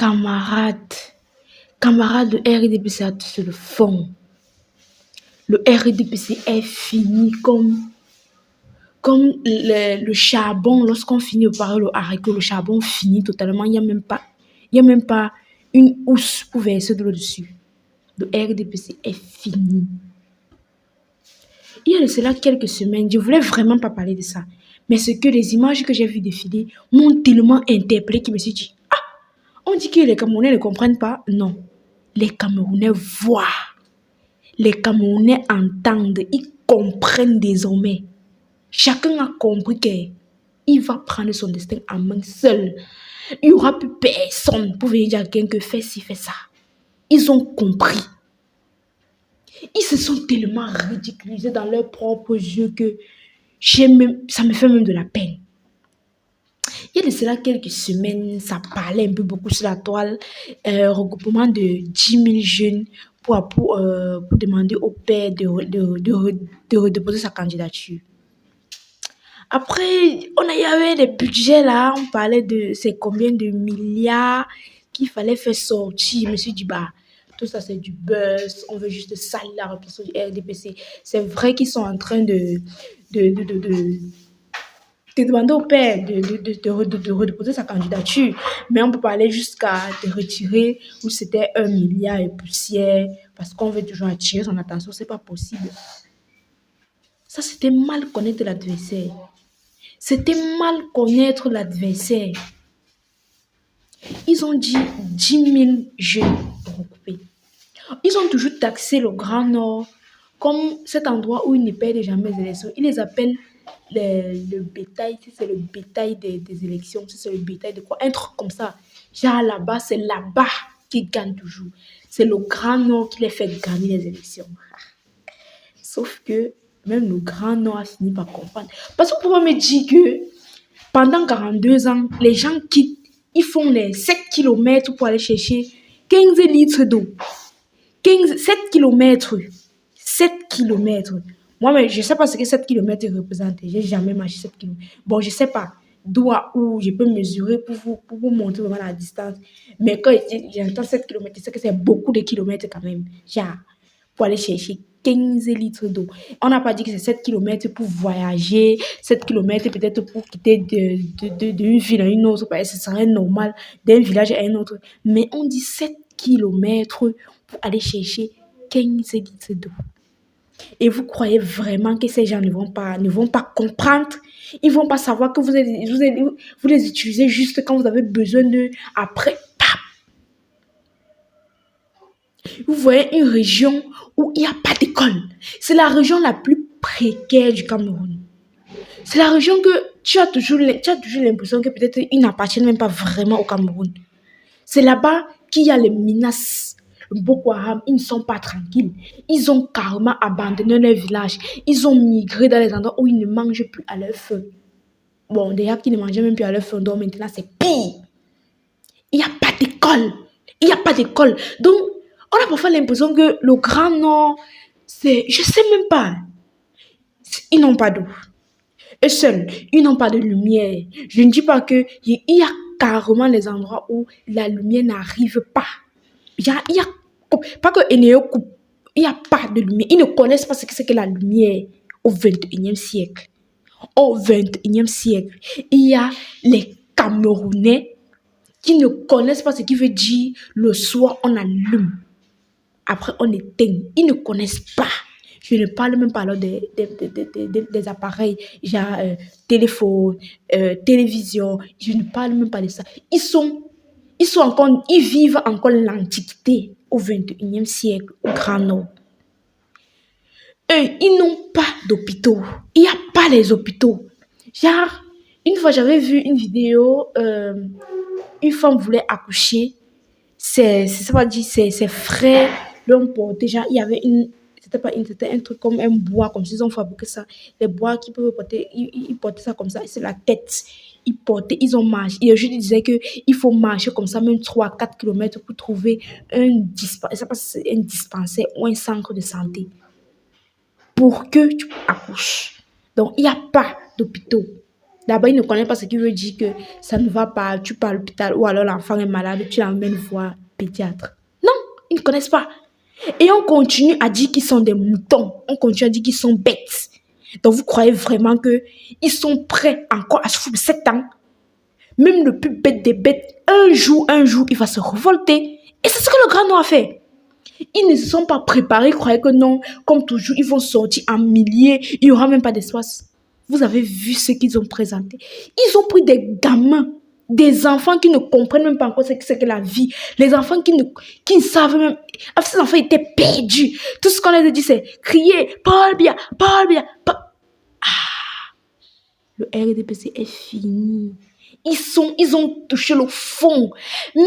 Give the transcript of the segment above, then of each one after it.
Camarades, camarades, le RDPC a touché le fond. Le RDPC est fini comme le charbon. Lorsqu'on finit de parer le haricot, le charbon finit totalement. Il n'y a même pas une housse pour verser de l'eau dessus. Le RDPC est fini. Il y a de cela quelques semaines, je ne voulais vraiment pas parler de ça. Mais c'est que les images que j'ai vues défiler m'ont tellement interpellé que je me suis dit, on dit que les Camerounais ne comprennent pas. Non, les Camerounais voient. Les Camerounais entendent, ils comprennent désormais. Chacun a compris qu'il va prendre son destin en main seul. Il n'y aura plus personne pour venir dire à quelqu'un que fais ci, fais ça. Ils ont compris. Ils se sont tellement ridiculisés dans leurs propres yeux que ça me fait même de la peine. Il y a de cela quelques semaines, ça parlait un peu beaucoup sur la toile, regroupement de 10 000 jeunes pour demander au père de redéposer sa candidature. Après, il y avait des budgets là, on parlait de c'est combien de milliards qu'il fallait faire sortir. Je me suis dit, tout ça c'est du buzz, on veut juste salir la réputation du RDPC. C'est vrai qu'ils sont en train de demander au père de redéposer sa candidature, mais on peut pas aller jusqu'à te retirer où c'était 1 milliard et poussière parce qu'on veut toujours attirer son attention. C'est pas possible. Ça, c'était mal connaître l'adversaire. C'était mal connaître l'adversaire. Ils ont dit 10 000 jeunes regroupés. Ils ont toujours taxé le Grand Nord comme cet endroit où ils ne perdent jamais les élections. Ils les appellent le bétail. C'est le bétail des élections. C'est le bétail de quoi? Un truc comme ça. Genre là-bas, c'est là-bas qu'ils gagnent toujours. C'est le Grand Nord qui les fait gagner les élections. Sauf que même le Grand Nord a fini par comprendre. Parce qu'on peut me dire que pendant 42 ans, les gens quittent, ils font les 7 km pour aller chercher 15 litres d'eau. 7 km. 7 km. Moi, je ne sais pas ce que 7 km représente. Je n'ai jamais marché 7 km. Bon, je ne sais pas d'où à où je peux mesurer pour vous montrer vraiment la distance. Mais quand j'entends 7 km, je sais que c'est beaucoup de kilomètres quand même. Genre, pour aller chercher 15 litres d'eau. On n'a pas dit que c'est 7 km pour voyager, 7 km peut-être pour quitter d'une ville à une autre, parce que ce serait normal d'un village à un autre. Mais on dit 7 km pour aller chercher 15 litres d'eau. Et vous croyez vraiment que ces gens ne vont pas comprendre? Ils ne vont pas savoir que vous les utilisez juste quand vous avez besoin d'eux. Après, paf! Vous voyez une région où il n'y a pas d'école. C'est la région la plus précaire du Cameroun. C'est la région que tu as toujours l'impression que peut-être ils n'appartiennent même pas vraiment au Cameroun. C'est là-bas qu'il y a les menaces. Boko Haram, ils ne sont pas tranquilles. Ils ont carrément abandonné leur village. Ils ont migré dans les endroits où ils ne mangent plus à leur faim. Bon, déjà qu'ils ne mangeaient même plus à leur faim, donc maintenant c'est pire. Il n'y a pas d'école. Il n'y a pas d'école. Donc, on a parfois l'impression que le Grand Nord, je sais même pas. Ils n'ont pas d'eau. Eux seuls, ils n'ont pas de lumière. Je ne dis pas qu'il y a carrément les endroits où la lumière n'arrive pas. Il y a pas que Eneo coupe. Il n'y a pas de lumière. Ils ne connaissent pas ce que c'est que la lumière au 21e siècle. Au 21e siècle, il y a les Camerounais qui ne connaissent pas ce qui veut dire le soir on allume, après on éteint. Ils ne connaissent pas. Je ne parle même pas alors des appareils, genre téléphone, télévision. Je ne parle même pas de ça. Ils vivent encore l'Antiquité au 21e siècle au Grand Nord. Eux, ils n'ont pas d'hôpitaux. Il n'y a pas les hôpitaux. Genre, une fois j'avais vu une vidéo, une femme voulait accoucher. Ses frères l'ont porté. Genre, il y avait c'était un truc comme un bois, comme s'ils ont fabriqué ça. Les bois qui peuvent porter, ils portaient ça comme ça, c'est la tête. Ils ont marché. Et je disais qu'il faut marcher comme ça, même 3-4 km pour trouver un dispensaire ou un centre de santé pour que tu accouches. Donc, il n'y a pas d'hôpitaux. D'abord, il ne connaît pas ce qui veut dire que ça ne va pas, tu pars à l'hôpital ou alors l'enfant est malade, tu l'emmènes voir pédiatre. Non, ils ne connaissent pas. Et on continue à dire qu'ils sont des moutons. On continue à dire qu'ils sont bêtes. Donc, vous croyez vraiment qu'ils sont prêts encore à se foutre de 7 ans? Même le plus bête des bêtes, un jour, il va se révolter. Et c'est ce que le grand noir a fait. Ils ne se sont pas préparés, ils croyaient que non, comme toujours, ils vont sortir en milliers, il n'y aura même pas d'espace. Vous avez vu ce qu'ils ont présenté. Ils ont pris des gamins, des enfants qui ne comprennent même pas encore ce que c'est que la vie. Les enfants qui ne savent même... Ces enfants étaient perdus. Tout ce qu'on leur a dit, c'est crier, parle bien, parle bien. Le RDPC est fini. Ils ont touché le fond. Mais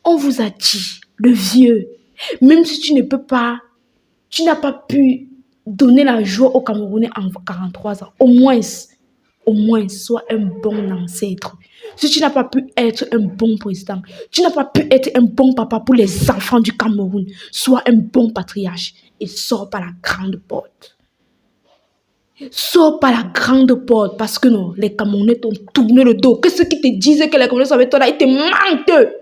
on vous a dit, le vieux, même si tu ne peux pas, tu n'as pas pu donner la joie aux Camerounais en 43 ans, au moins, sois un bon ancêtre. Si tu n'as pas pu être un bon président, tu n'as pas pu être un bon papa pour les enfants du Cameroun, sois un bon patriarche et sors par la grande porte. Sors par la grande porte parce que non, les Camerounais t'ont tourné le dos. Qu'est-ce qui te disait que les Camerounais sont avec toi là? Ils te mentent.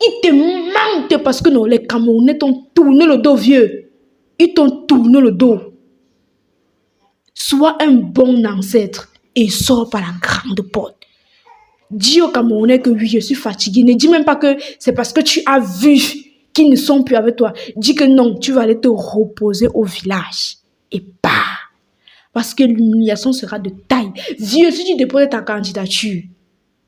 Ils te mentent parce que non, les Camerounais t'ont tourné le dos, vieux. Ils t'ont tourné le dos. Sois un bon ancêtre et sors par la grande porte. Dis aux Camerounais que oui, je suis fatigué. Ne dis même pas que c'est parce que tu as vu qu'ils ne sont plus avec toi. Dis que non, tu vas aller te reposer au village. Et pas. Parce que l'humiliation sera de taille. Vieux, si tu déposes ta candidature,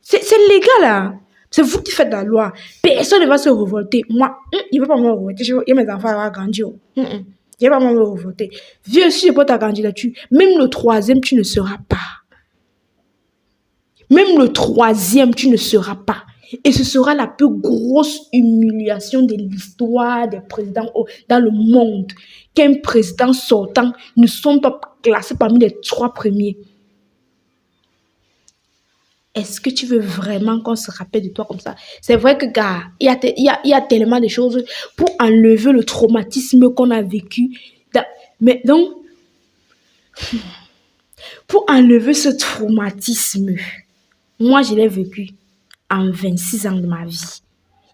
c'est légal là. C'est vous qui faites la loi. Personne ne va se révolter. Moi, il ne va pas me révolter. Il y a mes enfants à grandir. Il ne va pas me révolter. Vieux, si je pose ta candidature, même le troisième, tu ne seras pas. Même le troisième, tu ne seras pas. Et ce sera la plus grosse humiliation de l'histoire des présidents dans le monde. Qu'un président sortant ne soit pas classé parmi les 3 premiers. Est-ce que tu veux vraiment qu'on se rappelle de toi comme ça? C'est vrai que, gars, il y a tellement de choses pour enlever le traumatisme qu'on a vécu. Mais donc, pour enlever ce traumatisme, moi, je l'ai vécu en 26 ans de ma vie.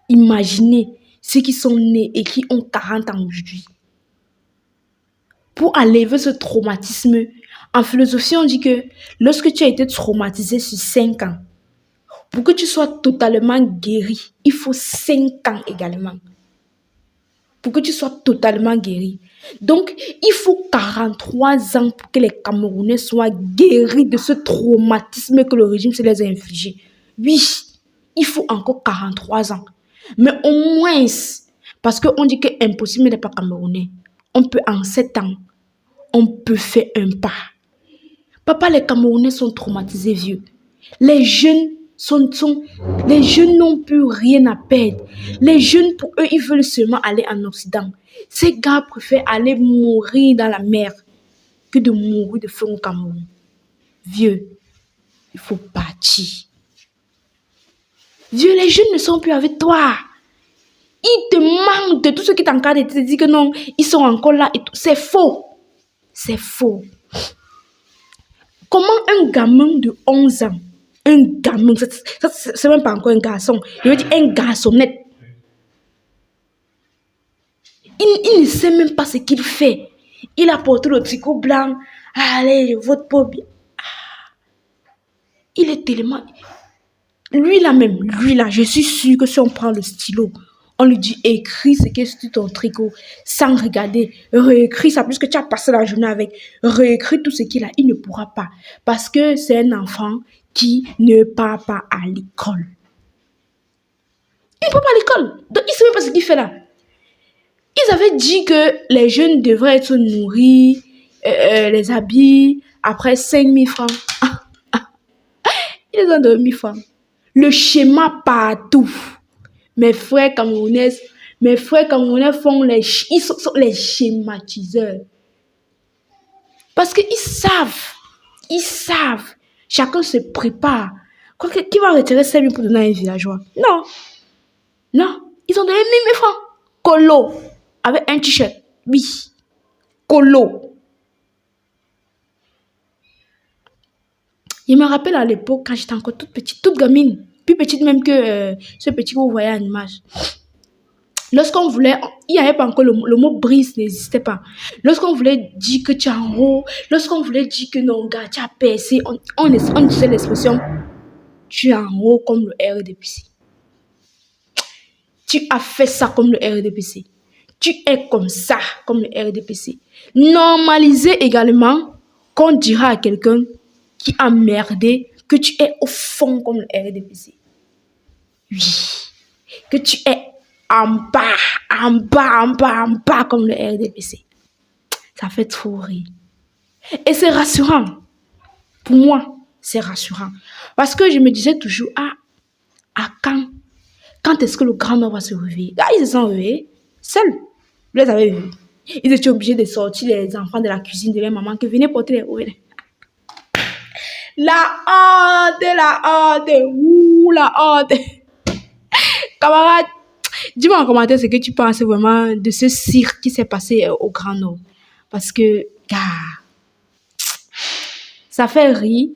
Imaginez ceux qui sont nés et qui ont 40 ans aujourd'hui. Pour enlever ce traumatisme, en philosophie, on dit que lorsque tu as été traumatisé sur 5 ans, pour que tu sois totalement guéri, il faut 5 ans également. Pour que tu sois totalement guéri. Donc, il faut 43 ans pour que les Camerounais soient guéris de ce traumatisme que le régime se les a infligé. Oui, il faut encore 43 ans. Mais au moins, parce qu'on dit que impossible n'est pas Camerounais, on peut en 7 ans, on peut faire un pas. Papa, les Camerounais sont traumatisés, vieux. Les jeunes les jeunes n'ont plus rien à perdre. Les jeunes, pour eux, ils veulent seulement aller en Occident. Ces gars préfèrent aller mourir dans la mer que de mourir de faim au Cameroun. Vieux, il faut partir. Vieux, les jeunes ne sont plus avec toi. Ils te manquent de tout ce qui t'encadre et te disent que non, ils sont encore là et tout. C'est faux. C'est faux. Comment un gamin de 11 ans, un gamin, c'est même pas encore un garçon, je veux dire un garçonnette, il ne sait même pas ce qu'il fait. Il a porté le tricot blanc. Allez, je vote pour bien. Il est tellement... Lui là, je suis sûre que si on prend le stylo, on lui dit écris ce qui est sur ton tricot sans regarder, réécris ça puisque tu as passé la journée avec, réécris tout ce qu'il a, il ne pourra pas parce que c'est un enfant qui ne part pas à l'école. Il ne part pas à l'école, donc il ne sait même pas ce qu'il fait là. Ils avaient dit que les jeunes devraient être nourris, les habits, après 5 000 francs. Ils ont donné 1 000 francs. Le schéma partout. Mes frères camerounais font ils sont les schématiseurs. Parce qu'ils savent. Chacun se prépare. Qui va retirer 5 000 pour donner à un villageois? Non. Ils ont donné 1 000 francs. Colo. Avec un t-shirt. Oui. Colo. Je me rappelle à l'époque, quand j'étais encore toute petite, toute gamine, plus petite même que ce petit que vous voyez à l'image. Lorsqu'on voulait, il n'y avait pas encore le mot brise n'existait pas. Lorsqu'on voulait dire que tu es en haut, lorsqu'on voulait dire que non, gars, tu as percé, on disait l'expression tu es en haut comme le RDPC. Tu as fait ça comme le RDPC. Tu es comme ça comme le RDPC. Normaliser également qu'on dira à quelqu'un qui a merdé que tu es au fond comme le RDPC. Oui. Que tu es en bas, en bas, en bas, en bas comme le RDPC. Ça fait trop rire. Et c'est rassurant. Pour moi, c'est rassurant. Parce que je me disais toujours, à quand est-ce que le grand Nord va se réveiller? Là, ils se sont réveillés seuls. Vous les avez vus. Ils étaient obligés de sortir les enfants de la cuisine de leur maman qui venaient porter les roues. La honte, ouh, la honte. Camarade, dis-moi en commentaire ce que tu penses vraiment de ce cirque qui s'est passé au Grand Nord. Parce que, gars, ça fait rire,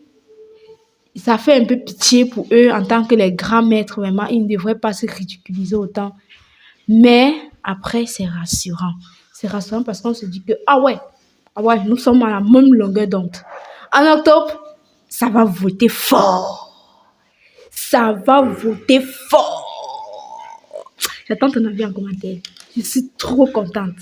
ça fait un peu pitié pour eux en tant que les grands maîtres, vraiment. Ils ne devraient pas se ridiculiser autant. Mais après, c'est rassurant. C'est rassurant parce qu'on se dit que, ah ouais, nous sommes à la même longueur d'onde. En octobre, ça va voter fort. Ça va voter fort. J'attends ton avis en commentaire. Je suis trop contente.